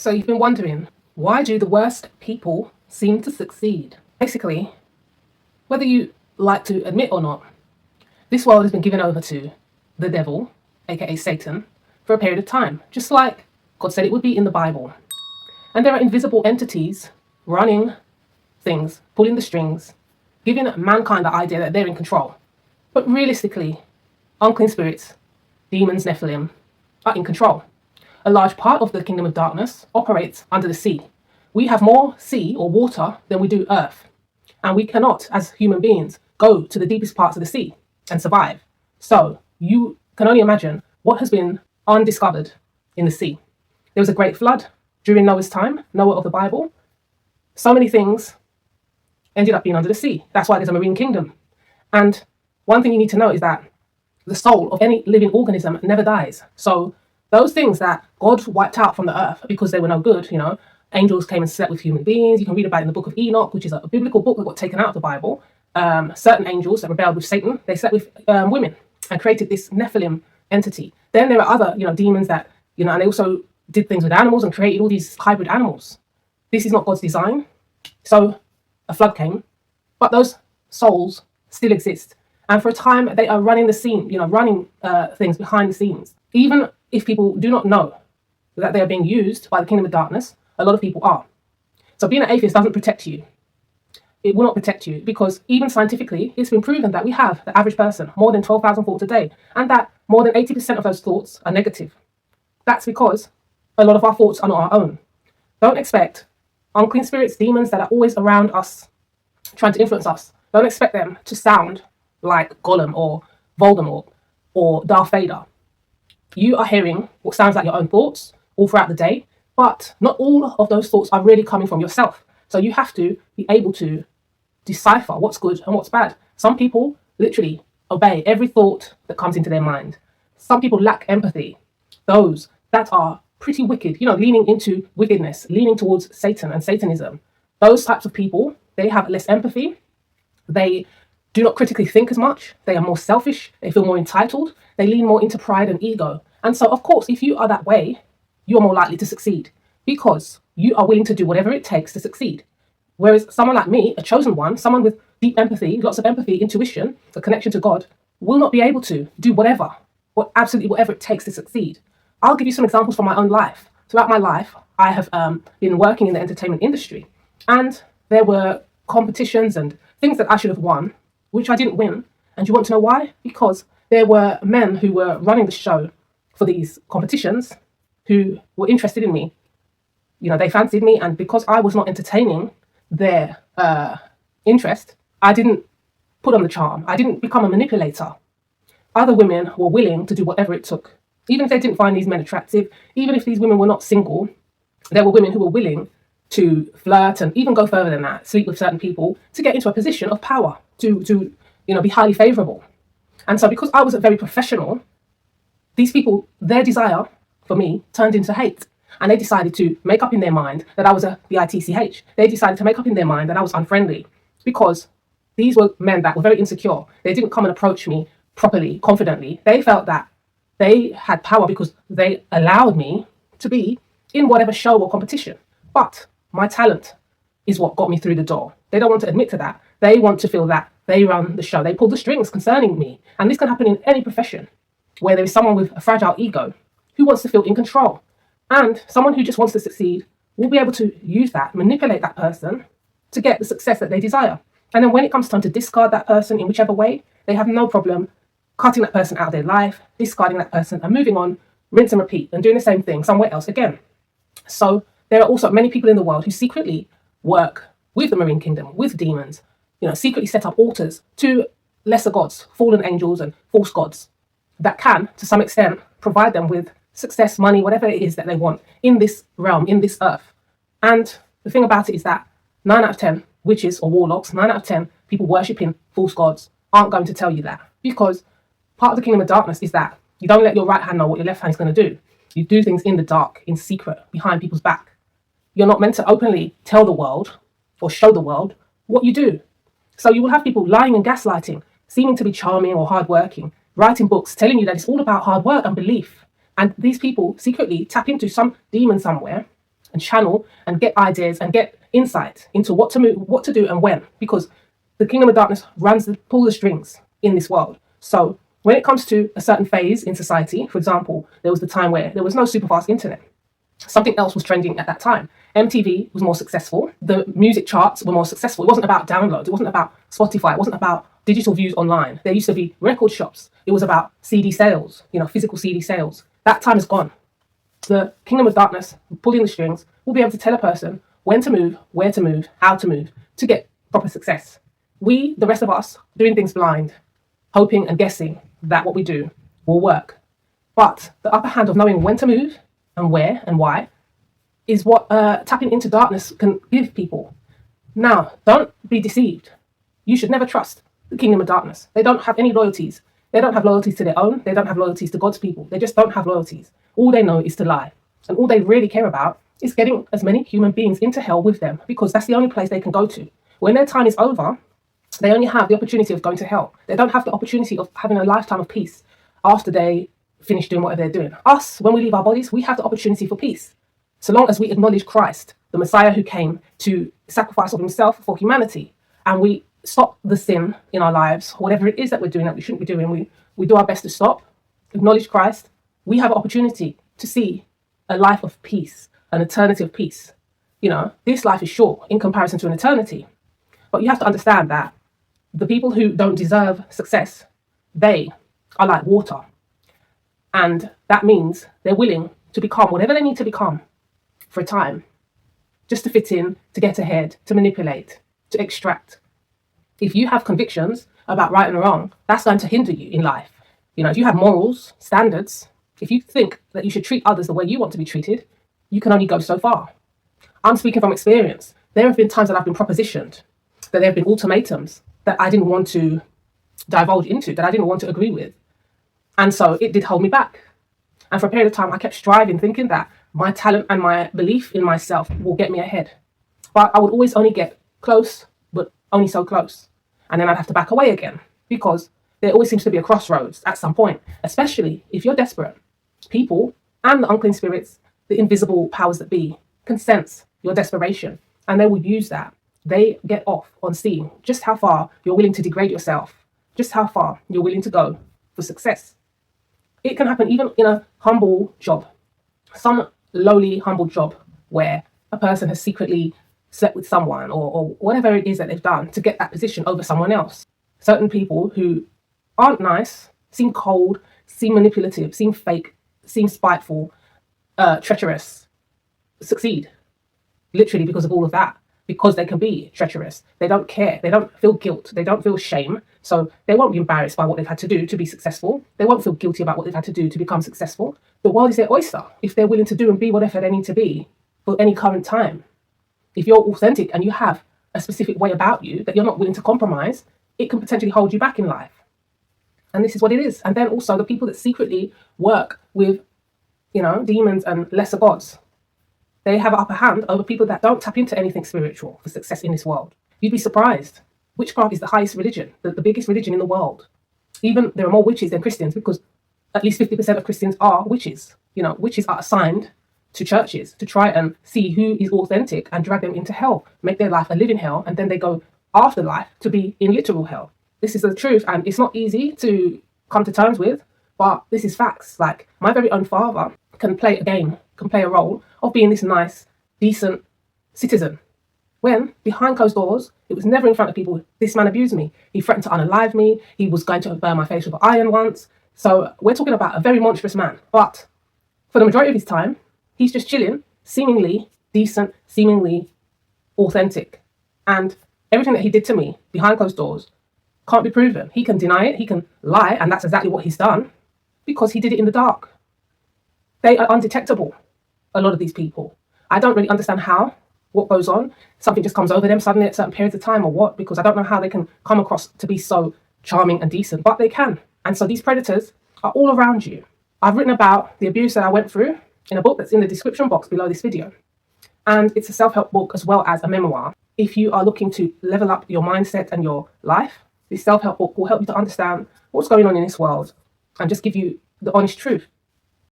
So you've been wondering, why do the worst people seem to succeed? Basically, whether you like to admit or not, this world has been given over to the devil, aka Satan, for a period of time, just like God said it would be in the Bible. And there are invisible entities running things, pulling the strings, giving mankind the idea that they're in control. But realistically, unclean spirits, demons, Nephilim, are in control. A large part of the kingdom of darkness operates under the sea. We have more sea or water than we do earth. And we cannot, as human beings, go to the deepest parts of the sea and survive. So you can only imagine what has been undiscovered in the sea. There was a great flood during Noah's time, Noah of the Bible. So many things ended up being under the sea. That's why there's a marine kingdom. And one thing you need to know is that the soul of any living organism never dies. So those things that God wiped out from the earth because they were no good, angels came and slept with human beings. You can read about it in the book of Enoch, which is a biblical book that got taken out of the Bible. Certain angels that rebelled with Satan, they slept with women and created this Nephilim entity. Then there are other, demons that, and they also did things with animals and created all these hybrid animals. This is not God's design. So a flood came, but those souls still exist. And for a time, they are running the scene, running things behind the scenes. Even if people do not know that they are being used by the kingdom of darkness, a lot of people are. So being an atheist doesn't protect you. It will not protect you because even scientifically, it's been proven that we have, the average person, more than 12,000 thoughts a day, and that more than 80% of those thoughts are negative. That's because a lot of our thoughts are not our own. Don't expect unclean spirits, demons that are always around us, trying to influence us. Don't expect them to sound like Gollum or Voldemort or Darth Vader. You are hearing what sounds like your own thoughts all throughout the day, but not all of those thoughts are really coming from yourself. So you have to be able to decipher what's good and what's bad. Some people literally obey every thought that comes into their mind. Some people lack empathy. Those that are pretty wicked, leaning into wickedness, leaning towards Satan and Satanism. Those types of people, they have less empathy. They do not critically think as much. They are more selfish. They feel more entitled. They lean more into pride and ego. And so, of course, if you are that way, you're more likely to succeed because you are willing to do whatever it takes to succeed. Whereas someone like me, a chosen one, someone with deep empathy, lots of empathy, intuition, a connection to God, will not be able to do absolutely whatever it takes to succeed. I'll give you some examples from my own life. Throughout my life, I have been working in the entertainment industry, and there were competitions and things that I should have won, which I didn't win. And you want to know why? Because there were men who were running the show for these competitions who were interested in me. They fancied me, and because I was not entertaining their interest, I didn't put on the charm. I didn't become a manipulator. Other women were willing to do whatever it took. Even if they didn't find these men attractive, even if these women were not single, there were women who were willing to flirt and even go further than that, sleep with certain people to get into a position of power, to be highly favorable. And so because I wasn't very professional, these people, their desire for me turned into hate. And they decided to make up in their mind that I was a bitch. They decided to make up in their mind that I was unfriendly because these were men that were very insecure. They didn't come and approach me properly, confidently. They felt that they had power because they allowed me to be in whatever show or competition. But my talent is what got me through the door. They don't want to admit to that. They want to feel that they run the show. They pull the strings concerning me. And this can happen in any profession where there is someone with a fragile ego who wants to feel in control. And someone who just wants to succeed will be able to use that, manipulate that person to get the success that they desire. And then when it comes time to discard that person in whichever way, they have no problem cutting that person out of their life, discarding that person and moving on, rinse and repeat, and doing the same thing somewhere else again. So there are also many people in the world who secretly work with the marine kingdom, with demons, secretly set up altars to lesser gods, fallen angels and false gods that can, to some extent, provide them with success, money, whatever it is that they want in this realm, in this earth. And the thing about it is that 9 out of 10 witches or warlocks, 9 out of 10 people worshipping false gods aren't going to tell you that, because part of the kingdom of darkness is that you don't let your right hand know what your left hand is going to do. You do things in the dark, in secret, behind people's back. You're not meant to openly tell the world or show the world what you do. So you will have people lying and gaslighting, seeming to be charming or hardworking, writing books, telling you that it's all about hard work and belief. And these people secretly tap into some demon somewhere and channel and get ideas and get insight into what to move, what to do and when, because the kingdom of darkness pulls the strings in this world. So when it comes to a certain phase in society, for example, there was the time where there was no super fast internet. Something else was trending at that time. MTV was more successful. The music charts were more successful. It wasn't about downloads. It wasn't about Spotify. It wasn't about digital views online. There used to be record shops. It was about CD sales, physical CD sales. That time is gone. The kingdom of darkness, pulling the strings, will be able to tell a person when to move, where to move, how to move to get proper success. We, the rest of us, doing things blind, hoping and guessing that what we do will work. But the upper hand of knowing when to move and where and why is what tapping into darkness can give people. Now, don't be deceived. You should never trust the kingdom of darkness. They don't have any loyalties. They don't have loyalties to their own. They don't have loyalties to God's people. They just don't have loyalties. All they know is to lie. And all they really care about is getting as many human beings into hell with them, because that's the only place they can go to. When their time is over, they only have the opportunity of going to hell. They don't have the opportunity of having a lifetime of peace after they finish doing whatever they're doing. Us, when we leave our bodies, we have the opportunity for peace. So long as we acknowledge Christ, the Messiah who came to sacrifice of himself for humanity, and we stop the sin in our lives, whatever it is that we're doing that we shouldn't be doing, we do our best to stop, acknowledge Christ, we have an opportunity to see a life of peace, an eternity of peace. This life is short in comparison to an eternity. But you have to understand that the people who don't deserve success, they are like water. And that means they're willing to become whatever they need to become for a time, just to fit in, to get ahead, to manipulate, to extract. If you have convictions about right and wrong, that's going to hinder you in life. If you have morals, standards, if you think that you should treat others the way you want to be treated, you can only go so far. I'm speaking from experience. There have been times that I've been propositioned, that there have been ultimatums that I didn't want to divulge into, that I didn't want to agree with. And so it did hold me back. And for a period of time, I kept striving, thinking that my talent and my belief in myself will get me ahead. But I would always only get close, but only so close. And then I'd have to back away again, because there always seems to be a crossroads at some point, especially if you're desperate. People and the unclean spirits, the invisible powers that be, can sense your desperation, and they will use that. They get off on seeing just how far you're willing to degrade yourself, just how far you're willing to go for success. It can happen even in a humble job, some lowly, humble job where a person has secretly slept with someone or whatever it is that they've done to get that position over someone else. Certain people who aren't nice, seem cold, seem manipulative, seem fake, seem spiteful, treacherous, succeed. Literally because of all of that. Because they can be treacherous. They don't care. They don't feel guilt. They don't feel shame. So they won't be embarrassed by what they've had to do to be successful. They won't feel guilty about what they've had to do to become successful. The world is their oyster if they're willing to do and be whatever they need to be for any current time. If you're authentic and you have a specific way about you that you're not willing to compromise, it can potentially hold you back in life. And this is what it is. And then also the people that secretly work with, demons and lesser gods, they have an upper hand over people that don't tap into anything spiritual for success in this world. You'd be surprised. Witchcraft is the highest religion, the biggest religion in the world. Even there are more witches than Christians, because at least 50% of Christians are witches. Witches are assigned to churches to try and see who is authentic and drag them into hell, make their life a living hell, and then they go after life to be in literal hell. This is the truth, and it's not easy to come to terms with, but this is facts. Like, my very own father can play a game, can play a role of being this nice, decent citizen, when behind closed doors, it was never in front of people, this man abused me. He threatened to unalive me. He was going to burn my face with iron once. So we're talking about a very monstrous man. But for the majority of his time, he's just chilling, seemingly decent, seemingly authentic. And everything that he did to me behind closed doors can't be proven. He can deny it, he can lie, and that's exactly what he's done, because he did it in the dark. They are undetectable, a lot of these people. I don't really understand how, what goes on. Something just comes over them suddenly at certain periods of time or what, because I don't know how they can come across to be so charming and decent, but they can. And so these predators are all around you. I've written about the abuse that I went through in a book that's in the description box below this video. And it's a self-help book as well as a memoir. If you are looking to level up your mindset and your life, this self-help book will help you to understand what's going on in this world and just give you the honest truth.